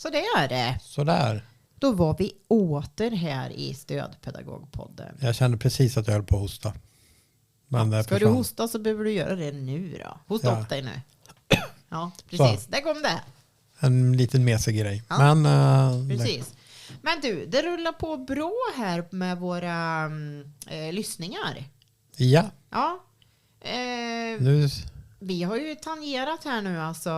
Så det är det. Sådär. Då var vi åter här i Stödpedagogpodden. Jag kände precis att jag höll på att hosta. Men det Ska du försvann. hosta så behöver du göra det nu då. Hosta upp dig nu. Ja, precis. Så. Där kom det. En liten mesig grej. Ja, Men, Precis. Men du, det rullar på bra här med våra lyssningar. Ja, Ja. nu... Vi har ju tangerat här nu alltså,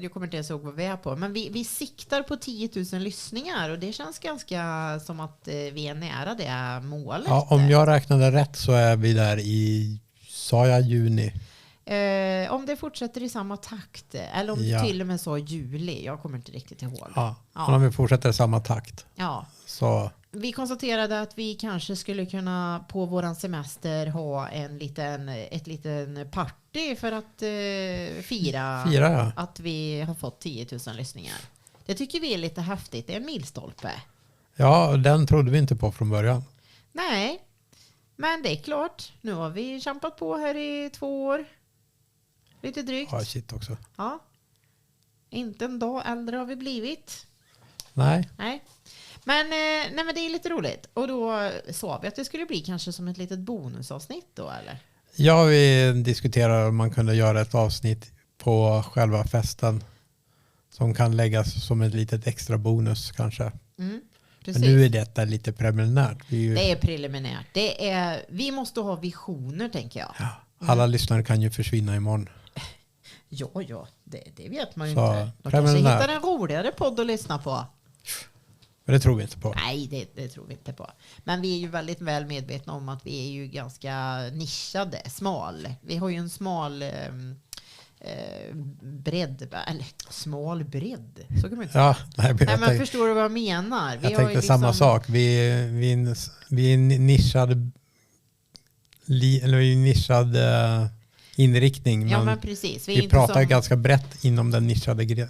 jag kommer inte ens ihåg vad vi är på, men vi siktar på 10 000 lyssningar och det känns ganska som att vi är nära det målet. Ja, om jag räknade rätt så är vi där i, sa jag juni? Om det fortsätter i samma takt, eller om det till och med så juli, jag kommer inte riktigt ihåg. Ja, om vi fortsätter i samma takt. Ja. Så... Vi konstaterade att vi kanske skulle kunna på våran semester ha ett liten party för att fira att vi har fått 10 000 lyssningar. Det tycker vi är lite häftigt. Det är en milstolpe. Ja, den trodde vi inte på från början. Nej, men det är klart. Nu har vi kämpat på här i 2 år. Lite drygt. Ja, shit också. Ja. Inte en dag äldre har vi blivit. Nej. Men det är lite roligt. Och då sa vi att det skulle bli kanske som ett litet bonusavsnitt då, eller? Ja, vi diskuterar om man kunde göra ett avsnitt på själva festen som kan läggas som ett litet extra bonus kanske. Mm, men nu är detta lite preliminärt. Det är preliminärt. Vi måste ha visioner, tänker jag. Ja, alla lyssnare kan ju försvinna imorgon. Ja, det vet man ju Så, inte. De kanske hittar en roligare podd att lyssna på. Men det tror vi inte på. Nej, det tror vi inte på. Men vi är ju väldigt väl medvetna om att vi är ju ganska nischade, smal. Vi har ju en smal bredd, eller smal bredd. Så kan man inte säga. Ja, men förstår du vad jag menar? Jag tänkte liksom samma sak. Vi är nischad inriktning. Ja, men precis. Vi pratar ganska brett inom den nischade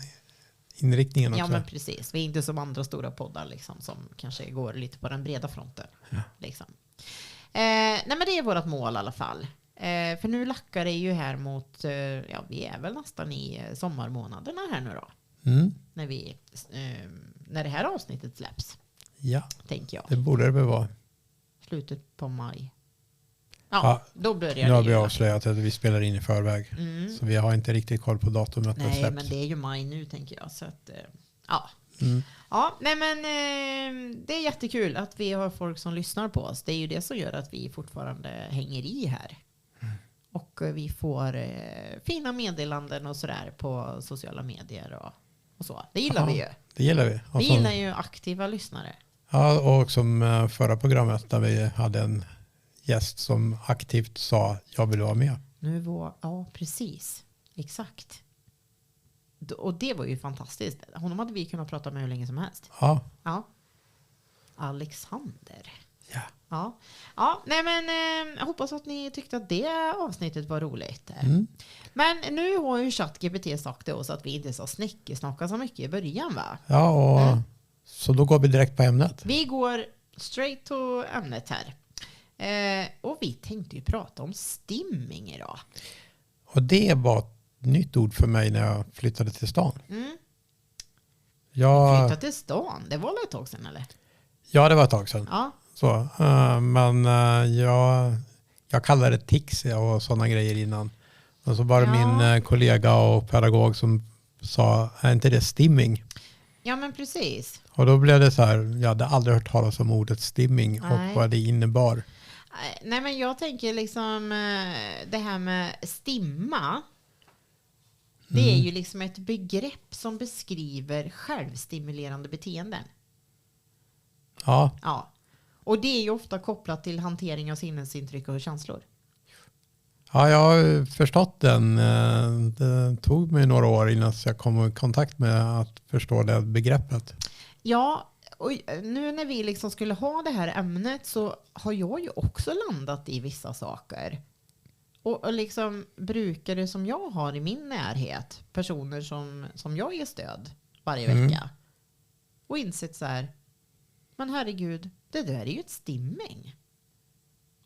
inriktningen också. Ja, men precis. Vi är inte som andra stora poddar liksom, som kanske går lite på den breda fronten. Ja. Liksom. Nej, men det är vårt mål i alla fall. För nu lackar det ju här mot, vi är väl nästan i sommarmånaderna här nu då. Mm. När det här avsnittet släpps. Ja, tänker jag. Det borde det väl vara. Slutet på maj. Ja, då börjar det. Nu har vi avslöjat att vi spelar in i förväg. Mm. Så vi har inte riktigt koll på datumet. Nej, men det är ju maj nu, tänker jag. Så att, ja. Mm. Ja, nej men det är jättekul att vi har folk som lyssnar på oss. Det är ju det som gör att vi fortfarande hänger i här. Mm. Och vi får fina meddelanden och sådär på sociala medier och så. Det gillar vi ju. Det gillar vi. Vi gillar ju aktiva lyssnare. Ja, och som förra programmet där vi hade en gäst som aktivt sa jag vill vara med. Ja, precis. Exakt. Och det var ju fantastiskt. Honom hade vi kunnat prata med hur länge som helst. Ja. Alexander. Ja. Ja, nej men jag hoppas att ni tyckte att det avsnittet var roligt. Mm. Men nu har ju ChatGPT sagt till oss att vi inte ska snacka så mycket i början, va? Ja, och så då går vi direkt på ämnet. Vi går straight to ämnet här. Och vi tänkte ju prata om stimming idag. Och det var ett nytt ord för mig när jag flyttade till stan. Flyttade till stan? Det var väl ett tag sedan, eller? Ja, det var ett tag sedan. Ja. Så, men jag kallade det tics och sådana grejer innan. Och så var det min kollega och pedagog som sa, är inte det stimming? Ja, men precis. Och då blev det så här, jag hade aldrig hört talas om ordet stimming och vad det innebar. Nej, men jag tänker liksom det här med stimma. Det är ju liksom ett begrepp som beskriver självstimulerande beteenden. Ja. Och det är ju ofta kopplat till hantering av sinnesintryck och känslor. Ja, jag har förstått den. Det tog mig några år innan jag kom i kontakt med att förstå det begreppet. Ja, och nu när vi liksom skulle ha det här ämnet så har jag ju också landat i vissa saker. Och liksom brukare som jag har i min närhet, personer som jag ger stöd varje vecka. Och insett så här, men herregud, det där är ju ett stimming.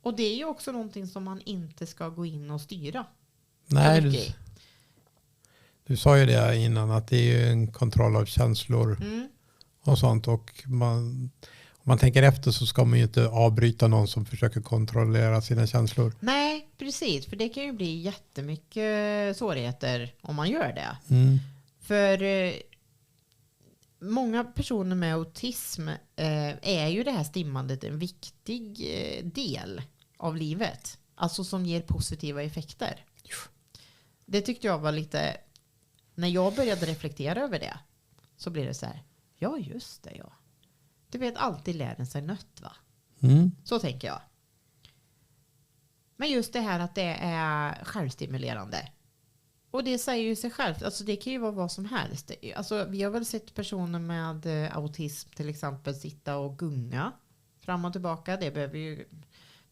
Och det är ju också någonting som man inte ska gå in och styra. Nej, Du sa ju det innan att det är ju en kontroll av känslor och sånt. Och om man tänker efter så ska man ju inte avbryta någon som försöker kontrollera sina känslor. Nej, precis. För det kan ju bli jättemycket svårigheter om man gör det. För många personer med autism är ju det här stimmandet en viktig del av livet. Alltså som ger positiva effekter. Det tyckte jag var lite... När jag började reflektera över det så blir det så här. Ja, just det, ja. Du vet, alltid lär en sig nött, va? Så tänker jag. Men just det här att det är självstimulerande. Och det säger ju sig självt. Alltså det kan ju vara vad som helst. Alltså vi har väl sett personer med autism till exempel sitta och gunga fram och tillbaka. Det behöver ju...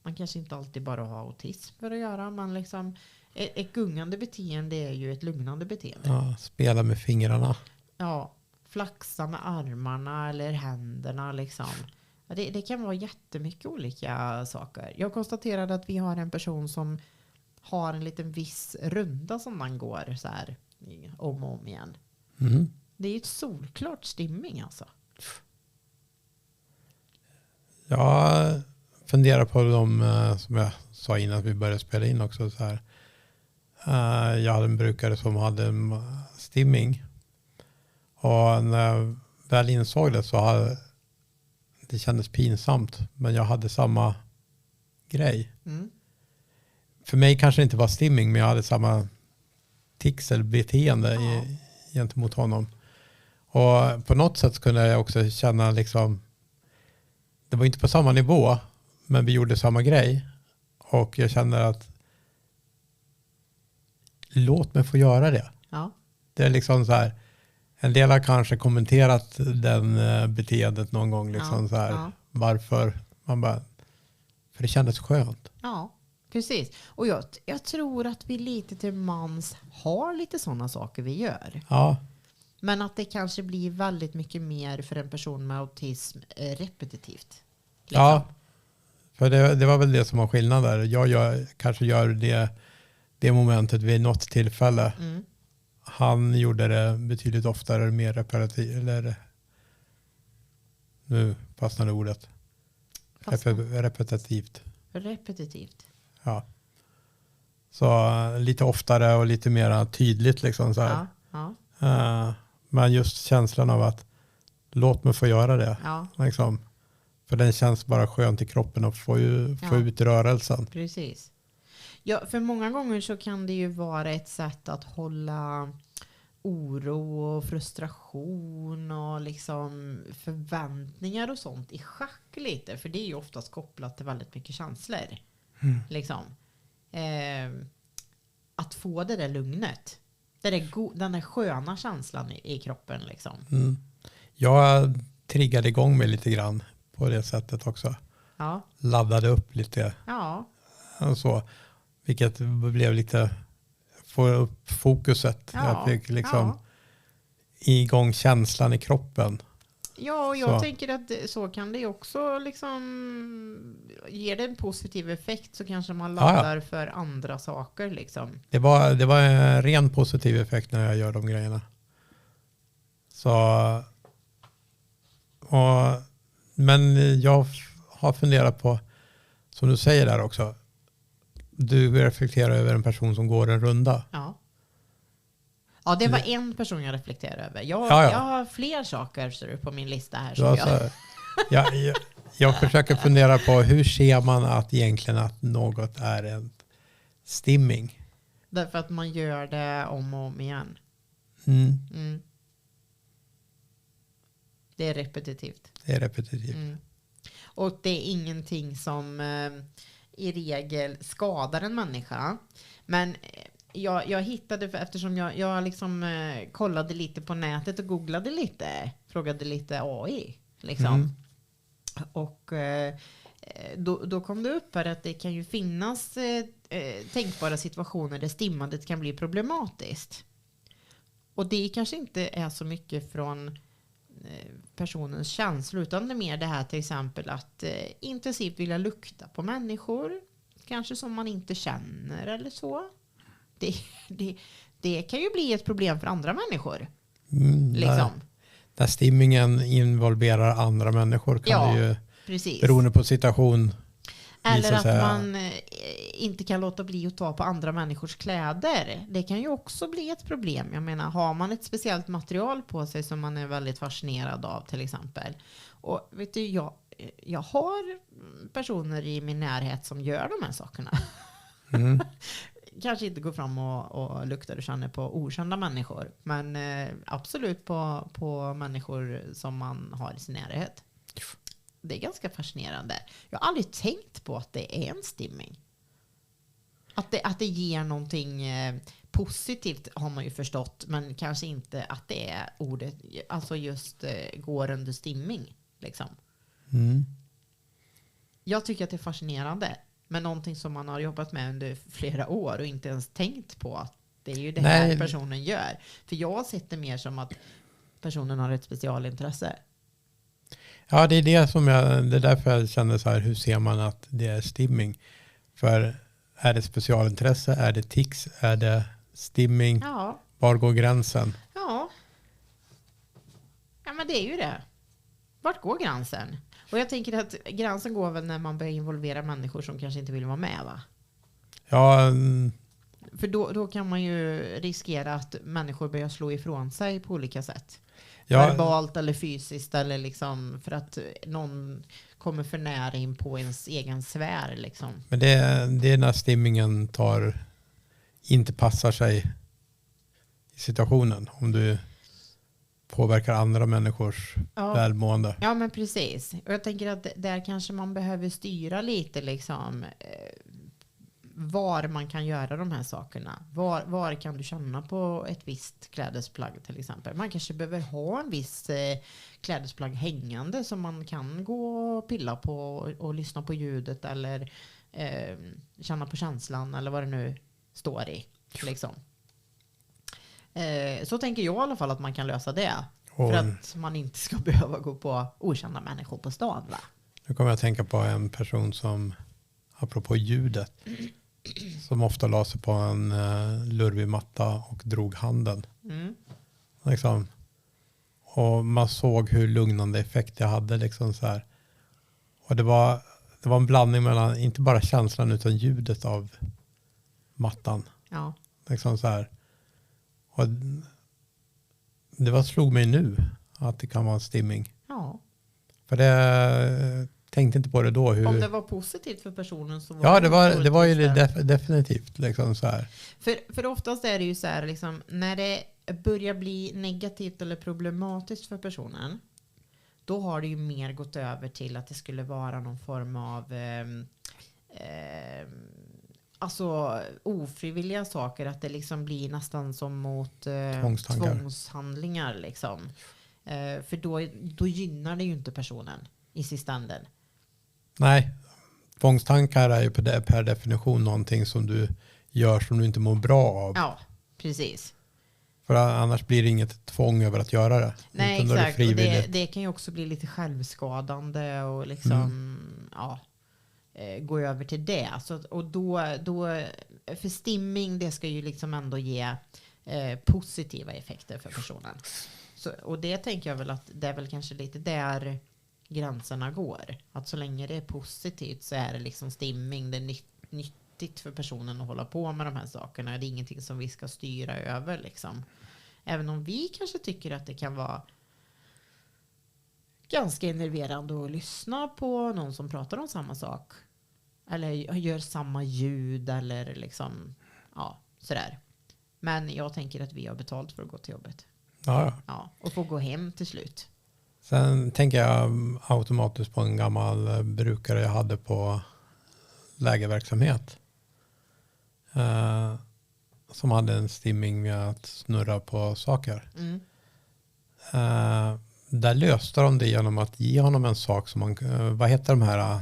Man kanske inte alltid bara har autism för att göra. Men liksom... Ett gungande beteende är ju ett lugnande beteende. Ja, spela med fingrarna. Ja, flaxa med armarna eller händerna liksom. Ja, det kan vara jättemycket olika saker. Jag konstaterade att vi har en person som har en liten viss runda som man går så här om och om igen. Det är ju ett solklart stimming alltså. Jag funderar på de som jag sa innan att vi började spela in också så här. Jag hade en brukare som hade en stimming. Och när jag väl insåg det så hade det kändes pinsamt. Men jag hade samma grej. För mig kanske det inte var stimming, men jag hade samma tics eller beteende gentemot honom. Och på något sätt kunde jag också känna liksom, det var inte på samma nivå, men vi gjorde samma grej. Och jag kände att låt mig få göra det. Ja. Det är liksom så här, en del har kanske kommenterat den beteendet någon gång liksom så här, varför man bara, för det kändes skönt. Ja, precis. Och jag tror att vi lite till mans har lite sådana saker vi gör. Ja. Men att det kanske blir väldigt mycket mer för en person med autism repetitivt. Liksom. Ja, för det var väl det som var skillnad där. Jag kanske gör det momentet vid något tillfälle. Han gjorde det betydligt oftare, mer repetitivt. Eller, nu fastnade ordet. Repetitivt. Repetitivt. Ja. Så lite oftare och lite mer tydligt liksom så här. Ja. Men just känslan av att låt mig få göra det. Ja. Liksom. För den känns bara skönt i kroppen att få ut rörelsen. Precis. Ja, för många gånger så kan det ju vara ett sätt att hålla oro och frustration och liksom förväntningar och sånt i schack lite. För det är ju oftast kopplat till väldigt mycket känslor. Liksom. Att få det där lugnet. Den där sköna känslan i kroppen liksom. Jag triggade igång mig lite grann på det sättet också. Ja. Laddade upp lite. Ja. Och så. Vilket blev lite, få upp fokuset. Ja. Jag fick liksom igång känslan i kroppen. Ja, och jag tänker att så kan det också liksom, ger det en positiv effekt så kanske man laddar för andra saker liksom. Det var en ren positiv effekt när jag gör de grejerna. Så men jag har funderat på, som du säger där också, du reflekterar över en person som går en runda. Ja, det var en person jag reflekterar över. Jag har fler saker på min lista här. Jag försöker fundera på hur ser man att egentligen att något är en stimming. Därför att man gör det om och om igen. Det är repetitivt. Och det är ingenting som i regel skadar en människa. Men jag hittade, eftersom jag liksom kollade lite på nätet och googlade lite, frågade lite AI liksom. Och då kom det upp här att det kan ju finnas tänkbara situationer där stimmandet kan bli problematiskt. Och det kanske inte är så mycket från personens känslor, utan det är mer det här till exempel att intensivt vilja lukta på människor, kanske som man inte känner eller så. det kan ju bli ett problem för andra människor. Där, Liksom. där stimmingen involverar andra människor kan det ju, precis. beroende på situation. Eller att säga. man inte kan låta bli att ta på andra människors kläder. Det kan ju också bli ett problem. Jag menar, har man ett speciellt material på sig som man är väldigt fascinerad av till exempel. Och vet du, jag har personer i min närhet som gör de här sakerna. Mm. Kanske inte går fram och luktar och känner på okända människor. Men absolut på människor som man har i sin närhet. Det är ganska fascinerande. Jag har aldrig tänkt på att det är en stimming. Att det ger någonting positivt har man ju förstått. Men kanske inte att det är ordet, alltså just går under stimming. Liksom. Mm. Jag tycker att det är fascinerande. Men någonting som man har jobbat med under flera år och inte ens tänkt på att det är ju det här personen gör. För jag har sett det mer som att personen har ett specialintresse. Ja, det är det som det är därför jag kände så här, hur ser man att det är stimming? För är det specialintresse, är det tics, är det stimming? Ja. Var går gränsen? Ja, men det är ju det. Vart går gränsen? Och jag tänker att gränsen går väl när man börjar involvera människor som kanske inte vill vara med, va? Ja. För då kan man ju riskera att människor börjar slå ifrån sig på olika sätt. Ja. Verbalt eller fysiskt eller liksom för att någon kommer för nära in på ens egen sfär liksom. Men det är när stimmingen inte passar sig i situationen. Om du påverkar andra människors välmående. Ja, men precis. Och jag tänker att där kanske man behöver styra lite liksom var man kan göra de här sakerna. Var kan du känna på ett visst klädesplagg till exempel. Man kanske behöver ha en viss klädesplagg hängande som man kan gå och pilla på och lyssna på ljudet eller känna på känslan eller vad det nu står i. Liksom. Så tänker jag i alla fall att man kan lösa det. För att man inte ska behöva gå på okända människor på stan, va? Nu kommer jag att tänka på en person som, apropå ljudet, som ofta la sig på en lurvig matta och drog handen. Mm. Liksom. Och man såg hur lugnande effekt det hade. Liksom så här. Och det var en blandning mellan inte bara känslan utan ljudet av mattan. Ja. Liksom så här. Och det slog mig nu att det kan vara en stimming. Ja. För det tänkte inte på det då. Om det var positivt för personen så var ja, det var ju det definitivt. Liksom så här. För oftast är det ju så här, liksom, när det börjar bli negativt eller problematiskt för personen, då har det ju mer gått över till att det skulle vara någon form av alltså ofrivilliga saker, att det liksom blir nästan som mot tvångshandlingar liksom. För då gynnar det ju inte personen i sista änden. Nej. Tvångstankar är ju per definition någonting som du gör som du inte mår bra av. Ja, precis. För annars blir det inget tvång över att göra det. Nej, exakt. Och det kan ju också bli lite självskadande och liksom gå över till det. Och då för stimming, det ska ju liksom ändå ge positiva effekter för personen. Och det tänker jag väl att det är väl kanske lite där gränserna går. Att så länge det är positivt så är det liksom stimming. Det är nyttigt för personen att hålla på med de här sakerna. Det är ingenting som vi ska styra över liksom. Även om vi kanske tycker att det kan vara ganska enerverande att lyssna på någon som pratar om samma sak. Eller gör samma ljud eller liksom, sådär. Men jag tänker att vi har betalt för att gå till jobbet. Ja, och få gå hem till slut. Sen tänker jag automatiskt på en gammal brukare jag hade på lägerverksamhet. Som hade en stimming med att snurra på saker. Mm. Där löste de det genom att ge honom en sak som man, vad heter de här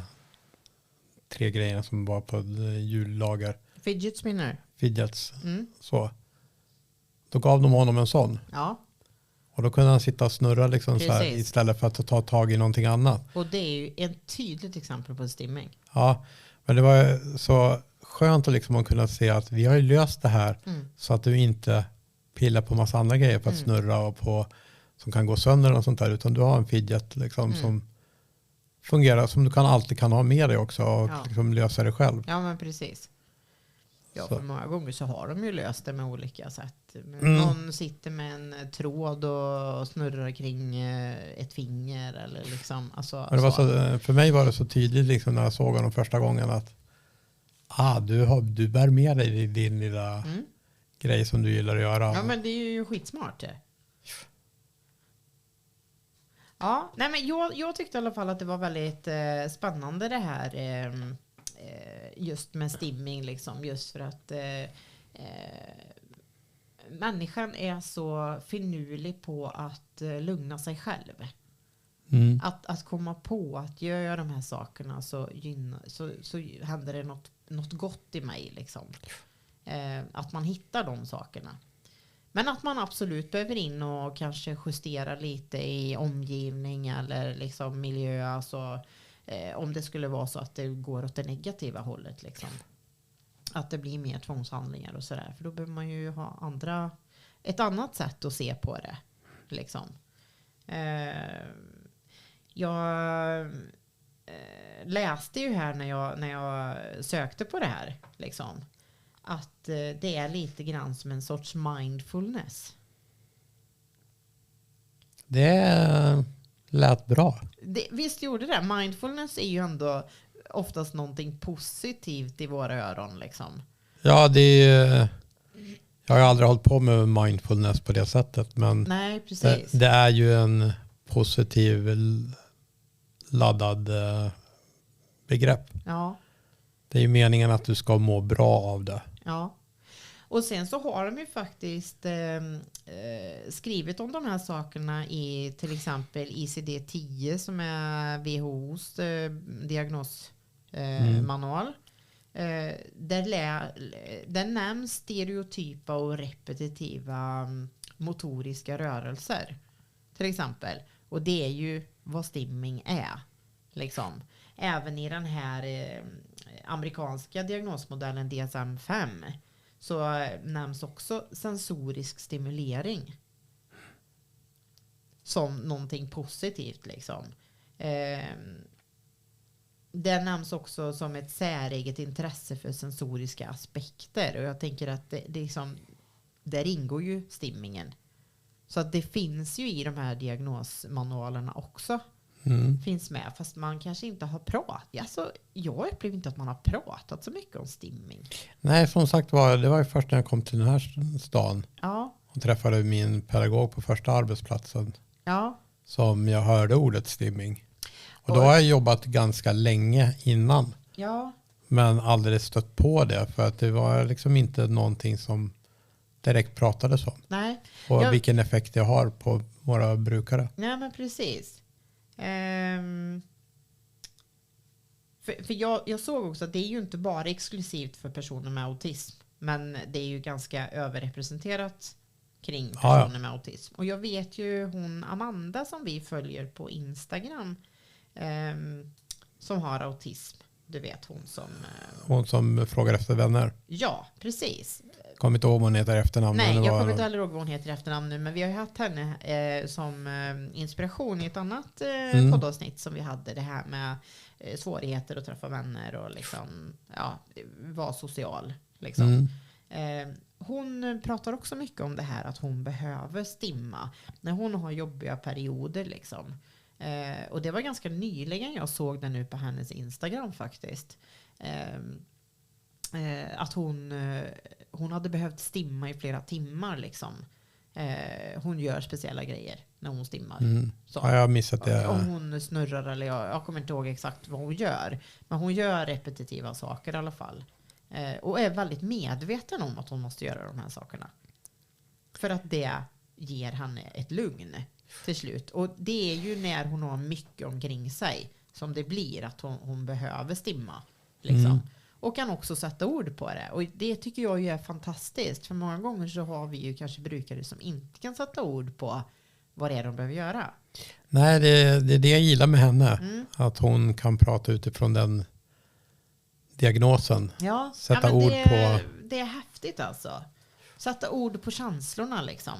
3 grejerna som var på hjullager? Fidget spinner. Fidgets. Mm. Så. Då gav de honom en sån. Ja. Och då kunde han sitta och snurra liksom så här, istället för att ta tag i någonting annat. Och det är ju ett tydligt exempel på stimming. Ja, men det var så skönt att liksom att kunna se att vi har ju löst det här så att du inte pillar på massa andra grejer för att snurra och på som kan gå sönder och sånt där, utan du har en fidget liksom som fungerar, som du alltid kan ha med dig också och liksom lösa det själv. Ja, men precis. Ja, för många gånger så har de ju löst det med olika sätt. Någon sitter med en tråd och snurrar kring ett finger eller liksom. Alltså, det var så, för mig var det så tydligt liksom när jag såg honom första gången att du bär med dig din lilla grej som du gillar att göra. Ja, men det är ju skitsmart det. Ja, nej men jag tyckte i alla fall att det var väldigt spännande det här just med stimming liksom, just för att människan är så finurlig på att lugna sig själv. Att komma på att gör jag de här sakerna så händer det något gott i mig liksom. Att man hittar de sakerna. Men att man absolut behöver in och kanske justera lite i omgivning eller liksom miljö. Alltså, om det skulle vara så att det går åt det negativa hållet. Liksom. Att det blir mer tvångshandlingar och sådär. För då behöver man ju ha ett annat sätt att se på det. Liksom. Jag läste ju här när jag sökte på det här. Liksom. Att det är lite grann som en sorts mindfulness. Det lät bra. Visst gjorde det. Mindfulness är ju ändå oftast någonting positivt i våra öron. Liksom. Ja, jag har aldrig hållit på med mindfulness på det sättet. Men nej, precis. Det är ju en positiv laddad begrepp. Ja. Det är ju meningen att du ska må bra av det. Ja. Och sen så har de ju faktiskt skrivit om de här sakerna i till exempel ICD-10 som är WHOs diagnosmanual. Där nämns stereotypa och repetitiva motoriska rörelser. Till exempel. Och det är ju vad stimming är. Liksom. Även i den här amerikanska diagnosmodellen DSM-5 så nämns också sensorisk stimulering som någonting positivt liksom. Det nämns också som ett säreget intresse för sensoriska aspekter och jag tänker att det liksom, där ingår ju stimmingen. Så att det finns ju i de här diagnosmanualerna också. Finns med, fast man kanske inte har pratat. Alltså, jag upplever inte att man har pratat så mycket om stimming. Nej, som sagt det var ju först när jag kom till den här stan och träffade min pedagog på första arbetsplatsen som jag hörde ordet stimming. Och då har jag jobbat ganska länge innan. Ja. Men aldrig stött på det för att det var liksom inte någonting som direkt pratades om. Nej. Och vilken effekt det har på våra brukare. Nej, men precis. För jag såg också att det är ju inte bara exklusivt för personer med autism. Men det är ju ganska överrepresenterat kring personer med autism. Och jag vet ju hon Amanda som vi följer på Instagram som har autism. Du vet hon som frågar efter vänner. Ja, precis. Kommer inte ihåg vad hon heter i efternamn. Nej, jag kommer inte heller ihåg vad hon heter i efternamn nu. Men vi har ju haft henne som inspiration i ett annat poddavsnitt som vi hade. Det här med svårigheter att träffa vänner och liksom, vara social. Liksom. Hon pratar också mycket om det här att hon behöver stimma när hon har jobbiga perioder. Liksom. Och det var ganska nyligen jag såg det nu på hennes Instagram faktiskt. Att hon hade behövt stimma i flera timmar liksom. Hon gör speciella grejer när hon stimmar. Så, jag har missat det. Om hon snurrar eller jag kommer inte ihåg exakt vad hon gör. Men hon gör repetitiva saker i alla fall. Och är väldigt medveten om att hon måste göra de här sakerna. För att det ger henne ett lugn till slut. Och det är ju när hon har mycket omkring sig som det blir att hon behöver stimma. Liksom. Och kan också sätta ord på det. Och det tycker jag ju är fantastiskt. För många gånger så har vi ju kanske brukare som inte kan sätta ord på vad det är de behöver göra. Nej, det är det jag gillar med henne. Att hon kan prata utifrån diagnosen. Ja, Sätta men ord på... Det är häftigt alltså. Sätta ord på känslorna liksom.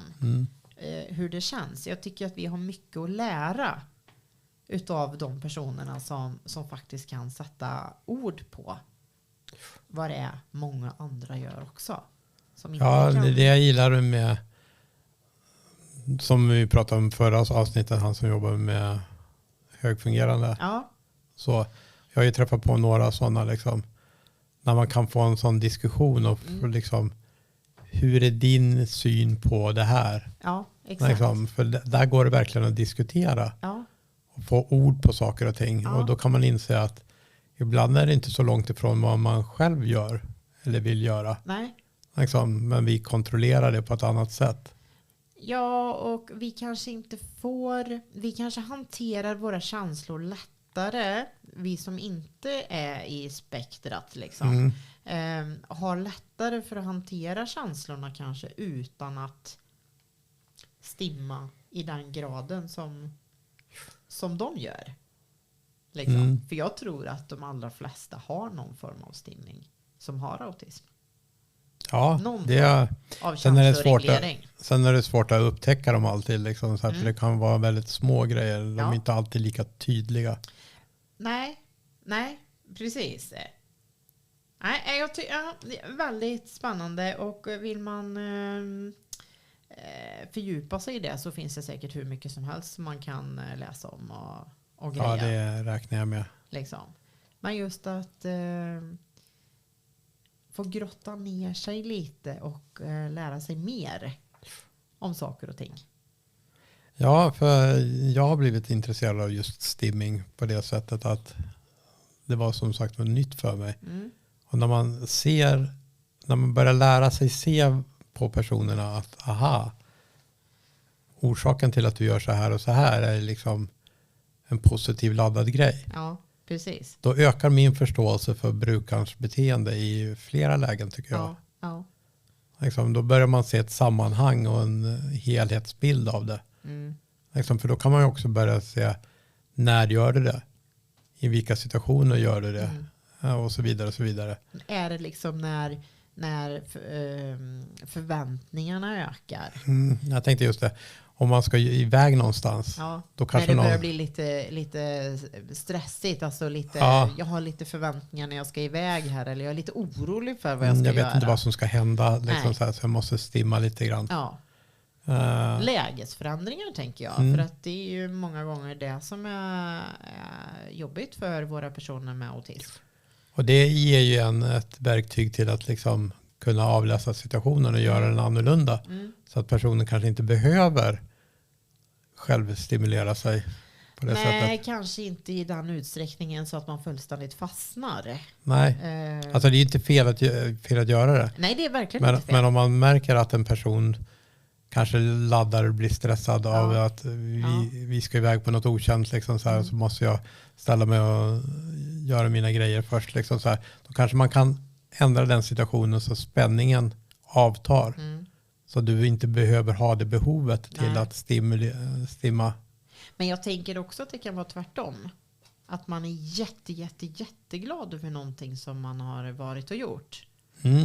Hur det känns. Jag tycker att vi har mycket att lära utav de personerna som faktiskt kan sätta ord på vad det är många andra gör också. Som inte Ja, kan... det är det jag gillar med, som vi pratade om förra avsnittet, han som jobbar med högfungerande. Ja. Så jag har ju träffat på några sådana liksom, när man kan få en sån diskussion och liksom, hur är din syn på det här? Ja, exakt. Liksom, för där går det verkligen att diskutera Ja. och få ord på saker och ting. Ja. Och då kan man inse att ibland är det inte så långt ifrån vad man själv gör eller vill göra. Nej. Liksom, men vi kontrollerar det på ett annat sätt. Ja, och vi kanske hanterar våra känslor lättare. Vi som inte är i spektrat liksom. Har lättare för att hantera känslorna kanske utan att stimma i den graden som de gör. Liksom. För jag tror att de allra flesta har någon form av stimning som har autism. Ja, Någon det är, av sen är det svårt att upptäcka dem alltid. Liksom, så att det kan vara väldigt små grejer. De är inte alltid lika tydliga. Nej, precis. Nej, jag tycker det är väldigt spännande, och vill man fördjupa sig i det så finns det säkert hur mycket som helst som man kan läsa om och grejer. Ja, det räknar jag med. Liksom. Men just att få grotta ner sig lite och lära sig mer om saker och ting. Ja, för jag har blivit intresserad av just stimming på det sättet att det var som sagt något nytt för mig. Och när man börjar lära sig se på personerna att orsaken till att du gör så här och så här är liksom en positiv laddad grej. Ja, precis. Då ökar min förståelse för brukarens beteende i flera lägen, tycker jag. Ja. Liksom, då börjar man se ett sammanhang och en helhetsbild av det. Liksom, för då kan man ju också börja se, när gör du det? I vilka situationer gör du det? Och så vidare och så vidare. Är det liksom när förväntningarna ökar? Jag tänkte just det. Om man ska iväg någonstans. Då kanske när det börjar bli lite stressigt. Alltså jag har lite förväntningar när jag ska iväg här. Eller jag är lite orolig för vad jag ska göra. Jag vet inte vad som ska hända. Liksom så jag måste stimma lite grann. Ja. Lägesförändringar tänker jag. För att det är ju många gånger det som är jobbigt för våra personer med autism. Och det ger ju ett verktyg till att liksom kunna avläsa situationen och göra den annorlunda. Så att personen kanske inte behöver självstimulera sig på det sättet. Nej, kanske inte i den utsträckningen så att man fullständigt fastnar. Nej, alltså det är inte fel att göra det. Nej, det är verkligen inte fel. Men om man märker att en person kanske laddar och blir stressad av att vi ska iväg på något okänt liksom så här, så måste jag ställa mig och göra mina grejer först. Liksom så här. Då kanske man kan ändra den situationen så spänningen avtar. Så du inte behöver ha det behovet till att stimma. Men jag tänker också att det kan vara tvärtom. Att man är jätteglad över någonting som man har varit och gjort.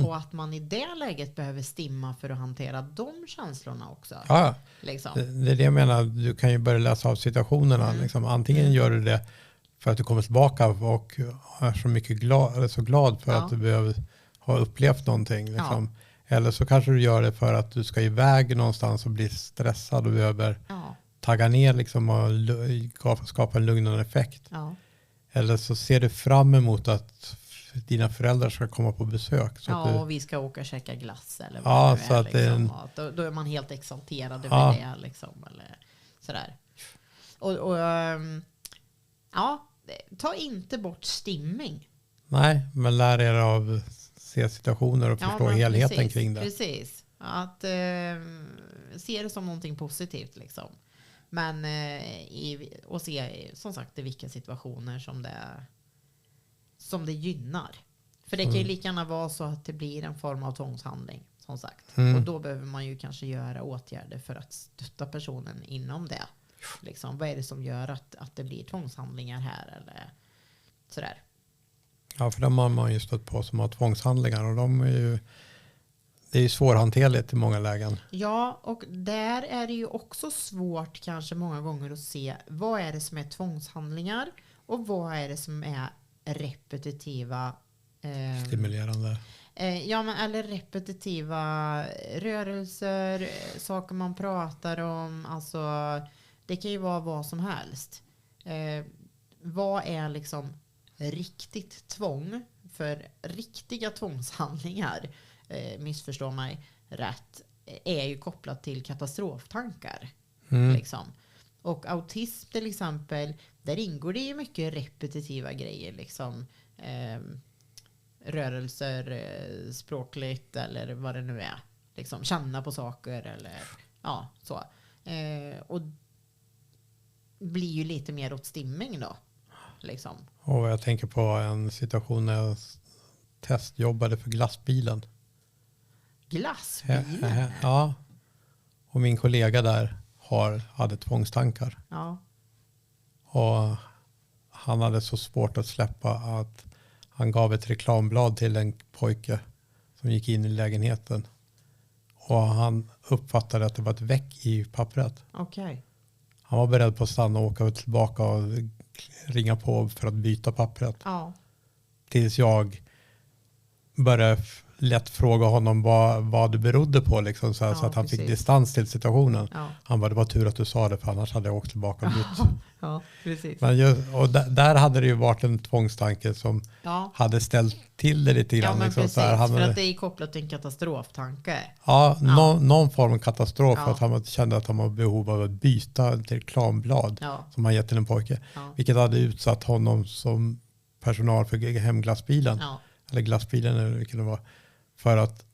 Och att man i det läget behöver stimma för att hantera de känslorna också. Ja, liksom. Det är det jag menar. Du kan ju börja läsa av situationerna. Liksom. Antingen gör du det för att du kommer tillbaka och är så mycket glad för att du behöver ha upplevt någonting. Liksom. Eller så kanske du gör det för att du ska iväg någonstans och bli stressad och behöver tagga ner liksom, och skapa en lugnande effekt. Eller så ser du fram emot att dina föräldrar ska komma på besök. Så att och vi ska åka och käka glass eller vad det så är. Att liksom. Då är man helt exalterad över det. Liksom, eller sådär. Ta inte bort stimming. Nej, men lär er av se situationer och förstå helheten kring det. Precis. Att se det som någonting positivt liksom. Men och se som sagt i vilka situationer som det gynnar. För det kan ju lika gärna vara så att det blir en form av tvångshandling som sagt. Och då behöver man ju kanske göra åtgärder för att stötta personen inom det. Liksom, vad är det som gör att det blir tvångshandlingar här eller sådär. Ja, för de har man ju stött på som har tvångshandlingar och det är ju svårhanterligt i många lägen. Ja, och där är det ju också svårt kanske många gånger att se vad är det som är tvångshandlingar och vad är det som är repetitiva Stimulerande. eller repetitiva rörelser, saker man pratar om, alltså det kan ju vara vad som helst. Vad är liksom riktigt tvång? För riktiga tvångshandlingar, missförstå mig rätt, är ju kopplat till katastroftankar. Liksom. Och autism till exempel, där ingår det ju mycket repetitiva grejer, liksom rörelser, språkligt eller vad det nu är. Liksom känna på saker eller ja, så. Och blir ju lite mer åt stimming då. Liksom. Och jag tänker på en situation när jag testjobbade för glassbilen. Glassbilen? Ja. Och min kollega där hade tvångstankar. Ja. Och han hade så svårt att släppa att han gav ett reklamblad till en pojke som gick in i lägenheten. Och han uppfattade att det var ett väck i pappret. Okej. Han var beredd på att stanna och åka tillbaka och ringa på för att byta pappret. Ja. Tills jag började lätt fråga honom vad det berodde på. Liksom, så att han fick distans till situationen. Ja. Han bara, det var tur att du sa det för annars hade jag åkt tillbaka och bytt. Ja, precis. Men där hade det ju varit en tvångstanke som hade ställt till det lite grann. Ja, men liksom, precis. så här, för att det är kopplat till en katastroftanke. Ja, någon form av katastrof. Ja. För att han kände att han var behov av att byta ett reklamblad som han gett till en pojke. Ja. Vilket hade utsatt honom som personal för hemglassbilen. Ja. Eller glassbilen eller vilken det var. För att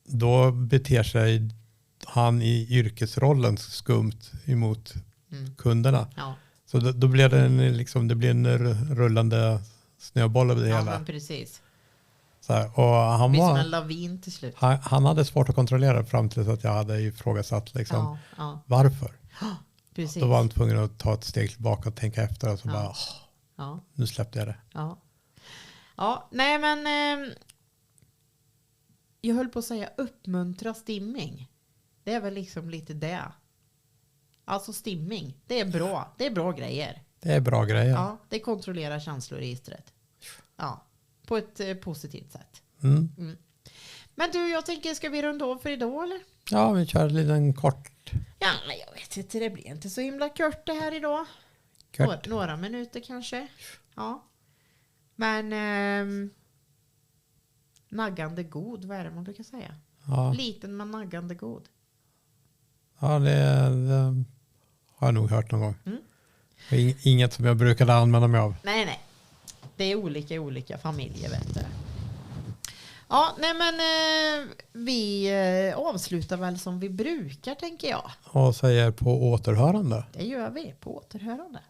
då beter sig han i yrkesrollen skumt emot kunderna. Ja. Så då blev det det blir en rullande snöboll över det hela. Men precis. Så här, och han Det blir som var, en lavin till slut. han hade svårt att kontrollera fram tills att jag hade ifrågasatt liksom, varför. Precis. Då var han tvungen att ta ett steg tillbaka och tänka efter och så bara, nu släppte jag det. Ja, nej men jag höll på att säga uppmuntra stimming. Det är väl liksom lite det. Alltså stimming, det är bra. Det är bra grejer. Det är bra grejer. Ja, det kontrollerar känsloregistret. Ja, på ett positivt sätt. Men du, jag tänker, ska vi runda av för idag eller? Ja, vi kör en liten kort. Ja, jag vet inte, det blir inte så himla kort det här idag. Några minuter kanske. Ja. Men naggande god, vad är det man brukar säga? Ja. Liten men naggande god. Ja, det har jag nog hört någon gång. Inget som jag brukade använda mig av. Nej. Det är olika i olika familjer, vet du. Ja, nej men vi avslutar väl som vi brukar, tänker jag. Och säger på återhörande. Det gör vi, på återhörande.